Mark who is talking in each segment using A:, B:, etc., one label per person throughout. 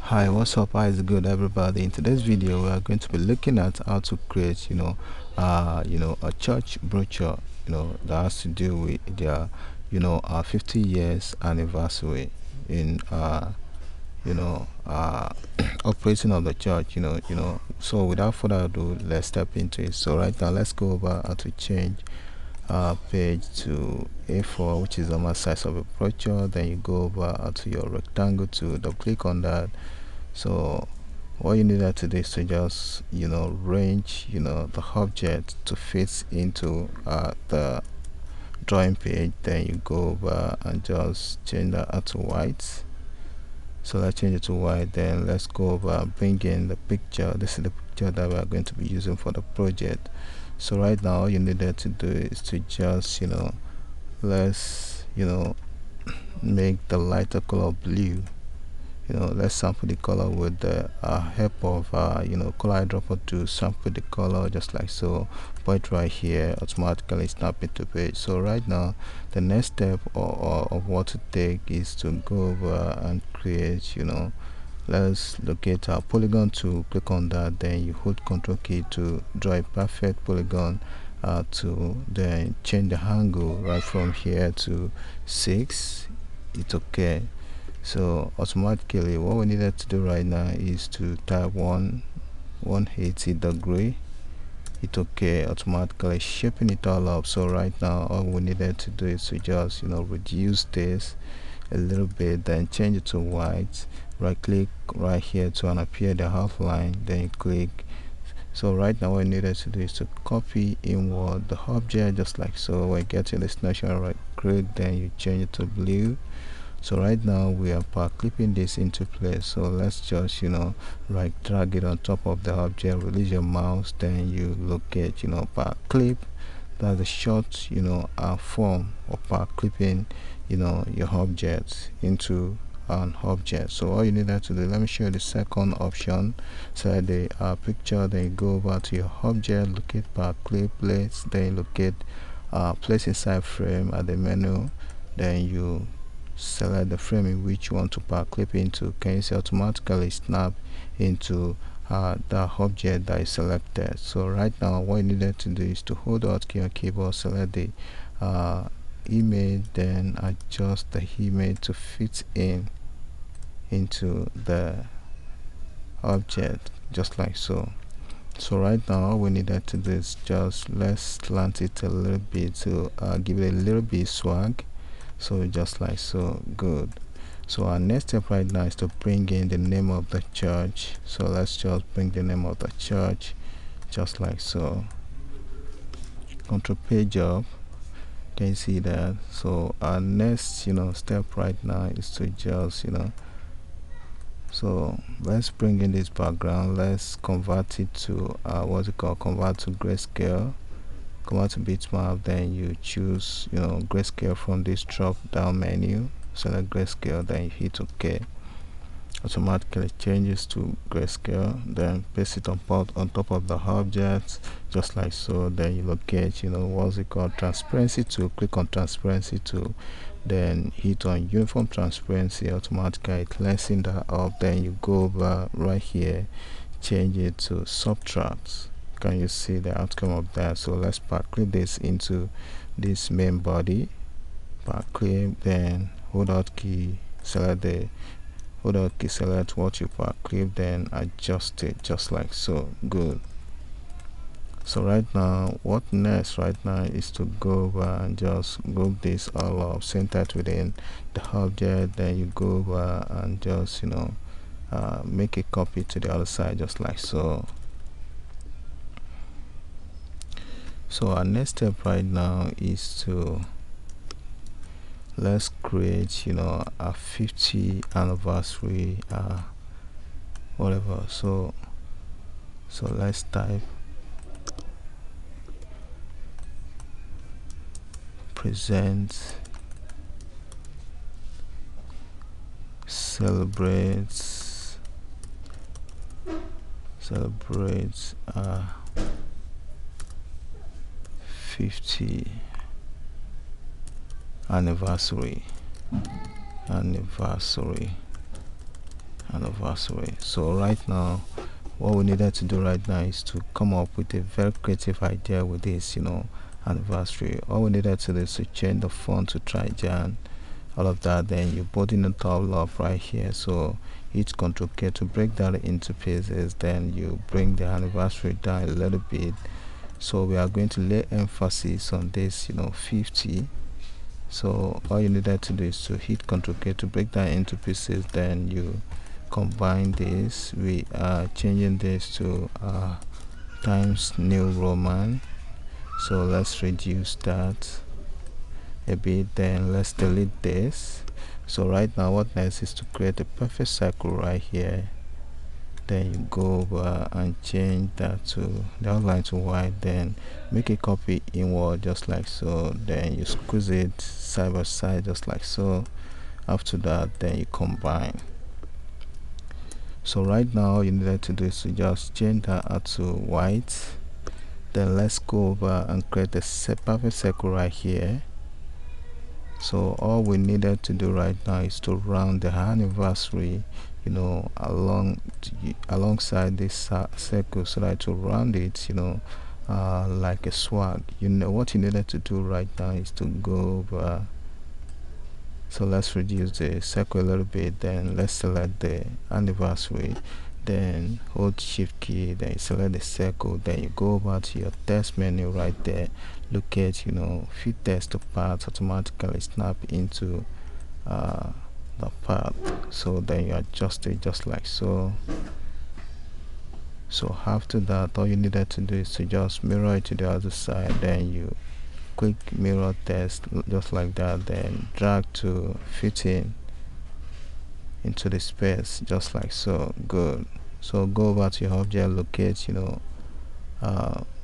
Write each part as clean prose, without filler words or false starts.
A: Hi, what's up? How is it good, everybody? In today's video, we are going to be looking at how to create, a church brochure, that has to do with their, 50 years anniversary in, you know, uh, operating of the church. So without further ado, let's step into it. So right now, let's go over how to change page to A4, which is the normal size of a brochure. Then you go over to your rectangle to double click on that. So what you need to do is to just range the object to fit into the drawing page. Then you go over and just change that to white. So let's change it to white. Then let's go over, bring in the picture. This is the picture that we are going to be using for the project. So right now all you needed to do is to just let's make the lighter color blue. Let's sample the color with the help of color eyedropper to sample the color just like so. Point right here, automatically snap it to page. So right now the next step of what to take is to go over and create, let's locate our polygon tool, click on that, then you hold Ctrl key to draw a perfect polygon to then change the angle right from here to 6. It's okay. So automatically what we needed to do right now is to type 180 degree. It's okay, automatically shaping it all up. So right now all we needed to do is to just reduce this a little bit, then change it to white. Right click right here to unappear the outline, then you click. So right now what we needed to do is to copy inward the object just like so. When you get to the destination, right click, then you change it to blue. So right now we are power clipping this into place. So let's just right drag it on top of the object, release your mouse, then you locate power clip. That's a short form of power clipping your object into an object. So all you need to do, let me show you the second option. Select the picture, then you go over to your object, locate power clip place, then you locate place inside frame at the menu, then you select the frame in which you want to power clip into. Can you see automatically snap into the object that is selected? So right now what you needed to do is to hold out key on keyboard, select the image, then adjust the image to fit into the object just like so. So right now all we needed to do is just let's slant it a little bit to give it a little bit swag. So just like so. Good. So our next step right now is to bring in the name of the church. So let's just bring the name of the church just like so. Control page up. Can you see that? So our next step right now is to just so let's bring in this background. Let's convert it to what's it called, convert to grayscale. Come to bitmap, then you choose grayscale from this drop down menu, select grayscale, then you hit OK. Automatically changes to grayscale, then paste it on top of the object just like so. Then you locate what's it called, transparency tool, click on transparency tool, then hit on uniform transparency. Automatically lessen that up, then you go over right here, change it to subtract. Can you see the outcome of that? So let's power clip this into this main body, power clip, then hold out key, select the hold out key, select what you power clip, then adjust it just like so. Good. So right now what next right now is to go over and just group this all up, center it within the object, then you go over and just make a copy to the other side just like so. So our next step right now is to let's create a 50 anniversary whatever. So let's type present celebrates 50 anniversary anniversary. So right now, what we needed to do right now is to come up with a very creative idea with this, anniversary. All we needed to do is to change the font to Naija, all of that. Then you put in the top up right here. So hit Ctrl K to break that into pieces. Then you bring the anniversary down a little bit. So we are going to lay emphasis on this, 50. So all you needed to do is to hit Ctrl K to break that into pieces. Then you combine this. We are changing this to Times New Roman. So let's reduce that a bit. Then let's delete this. So right now what next is to create a perfect circle right here. Then you go over and change that to the outline to white. Then make a copy inward just like so. Then you squeeze it side by side just like so. After that, then you combine. So right now all you needed to do is to just change that out to white. Then let's go over and create a perfect circle right here. So all we needed to do right now is to round the anniversary, alongside this circle, so that to round it, like a swag. What you needed to do right now is to go over. So let's reduce the circle a little bit. Then let's select the anniversary. Then hold shift key, then you select the circle. Then you go over to your text menu right there. Look at fit text to path, automatically snap into the path. So then you adjust it just like so. So after that, all you needed to do is to just mirror it to the other side. Then you click mirror text just like that. Then drag to fit in into the space just like so. Good. So go over to your object, locate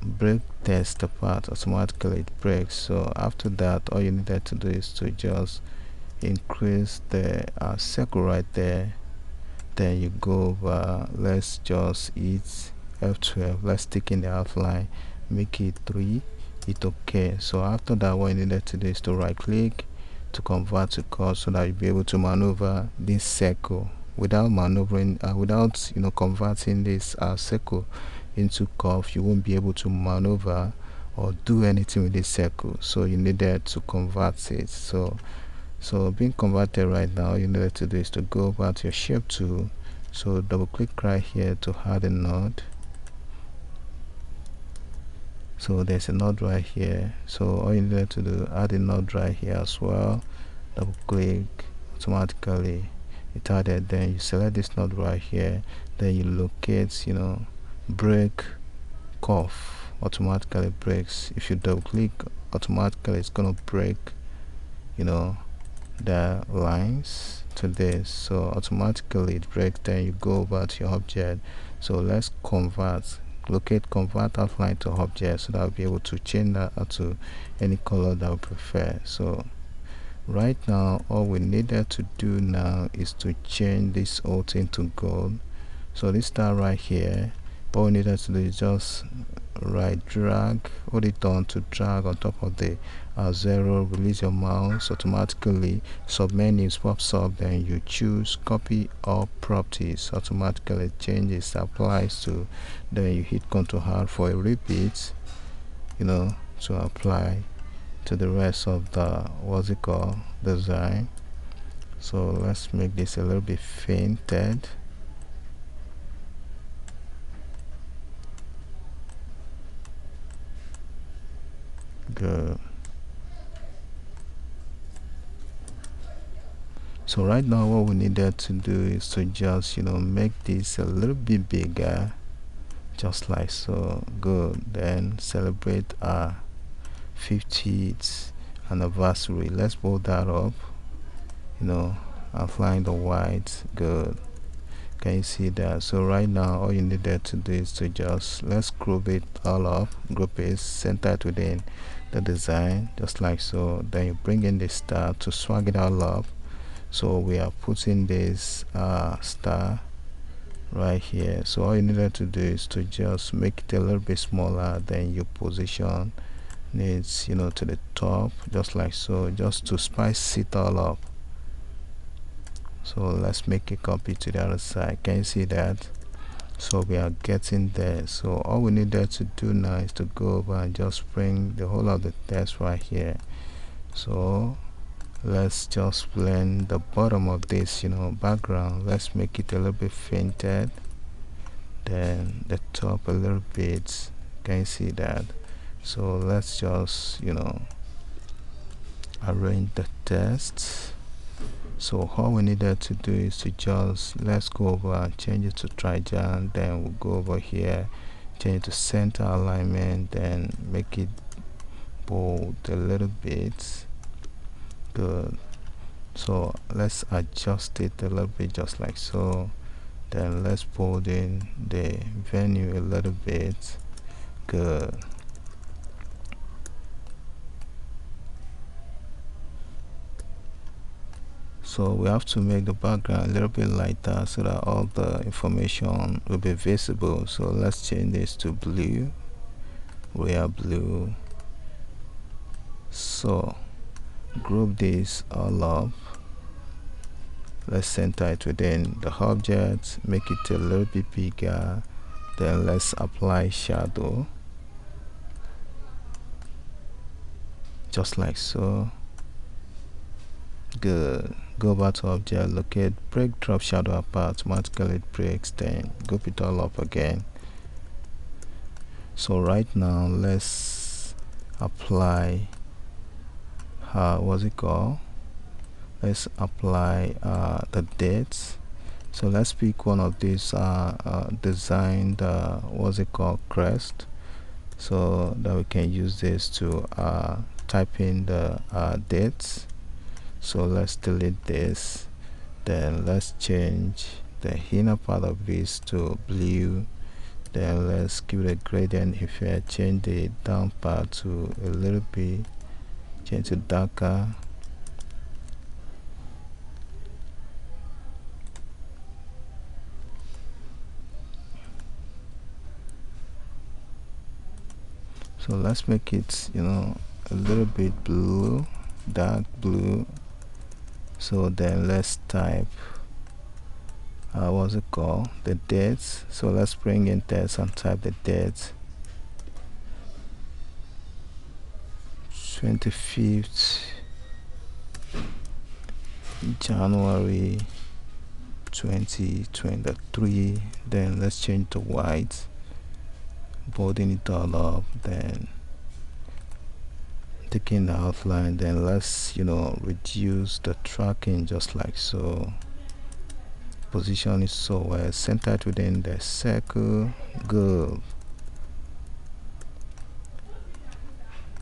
A: break text apart, automatically it breaks. So after that, all you needed to do is to just increase the circle right there. Then you go over, let's just hit F12, let's stick in the outline, make it 3, hit OK. So after that, what you needed to do is to right click to convert to curve, so that you'll be able to maneuver this circle without maneuvering, without converting this circle into curve. You won't be able to maneuver or do anything with this circle, so you needed to convert it. So being converted right now, all you needed to do is to go over to your shape tool. So double click right here to add a node. So there's a node right here. So all you need to do, add a node right here as well. Double click, automatically it added. Then you select this node right here. Then you locate, break curve, automatically breaks. If you double click, automatically it's gonna break, the lines to this. So automatically it breaks. Then you go over to your object. So let's convert. Locate convert outline to object, so that I'll be able to change that to any color that I prefer. So right now all we needed to do now is to change this whole thing to gold. So this star right here, all we needed to do is just right drag, hold it down to drag on top of the 0, release your mouse, automatically submenus pops up. Then you choose copy all properties, automatically changes applies to. Then you hit Ctrl R for a repeat, to apply to the rest of the design. So let's make this a little bit fainted. Good. So right now what we needed to do is to just make this a little bit bigger, just like so. Good. Then celebrate our 50th anniversary. Let's pull that up, applying the white. Good. Can you see that? So right now all you needed to do is to just, let's group it all up, group it, center it within the design just like so. Then you bring in the star to swag it all up. So we are putting this star right here. So all you needed to do is to just make it a little bit smaller. Then you position it to the top just like so, just to spice it all up. So let's make a copy to the other side. Can you see that? So we are getting there. So all we needed to do now is to go over and just bring the whole of the text right here. So let's just blend the bottom of this background. Let's make it a little bit fainted, then the top a little bit. Can you see that? So let's just arrange the text. So all we needed to do is to just let's go over and change it to triangle, then we'll go over here, change it to center alignment, then make it bold a little bit. Good. So let's adjust it a little bit, just like so. Then let's bold in the venue a little bit. Good. So we have to make the background a little bit lighter so that all the information will be visible. So let's change this to blue. We are blue. So group this all up. Let's center it within the object, make it a little bit bigger. Then let's apply shadow, just like so. Good. Go back to object, locate, break, drop shadow apart. Automatically it breaks. Then group it all up again. So right now let's apply what's it called? Let's apply the dates. So let's pick one of these designed what's it called, crest, so that we can use this to type in the dates. So let's delete this, then let's change the inner part of this to blue, then let's give it a gradient effect, change the down part to a little bit, change to darker. So let's make it a little bit blue, dark blue. So then let's type what's it called, the dates. So let's bring in text and type the dates. 25th January 2023. Then let's change to white, bolding it all up, then taking the outline, then let's reduce the tracking, just like so. Position it so well, center it within the circle. Good.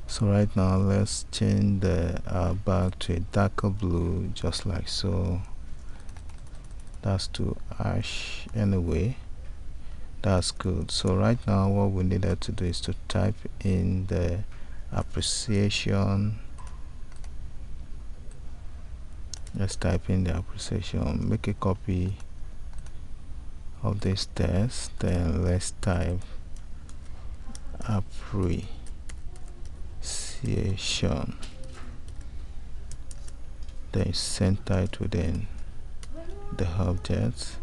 A: So right now let's change the back to a darker blue, just like so. That's to ash anyway. That's good. So right now what we needed to do is to type in the appreciation. Let's type in the appreciation, make a copy of this text, then let's type appreciation, then center it within the object.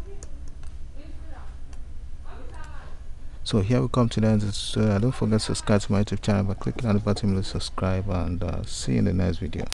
A: So here we come to the end of the tutorial. Don't forget to subscribe to my YouTube channel by clicking on the button below, subscribe, and see you in the next video.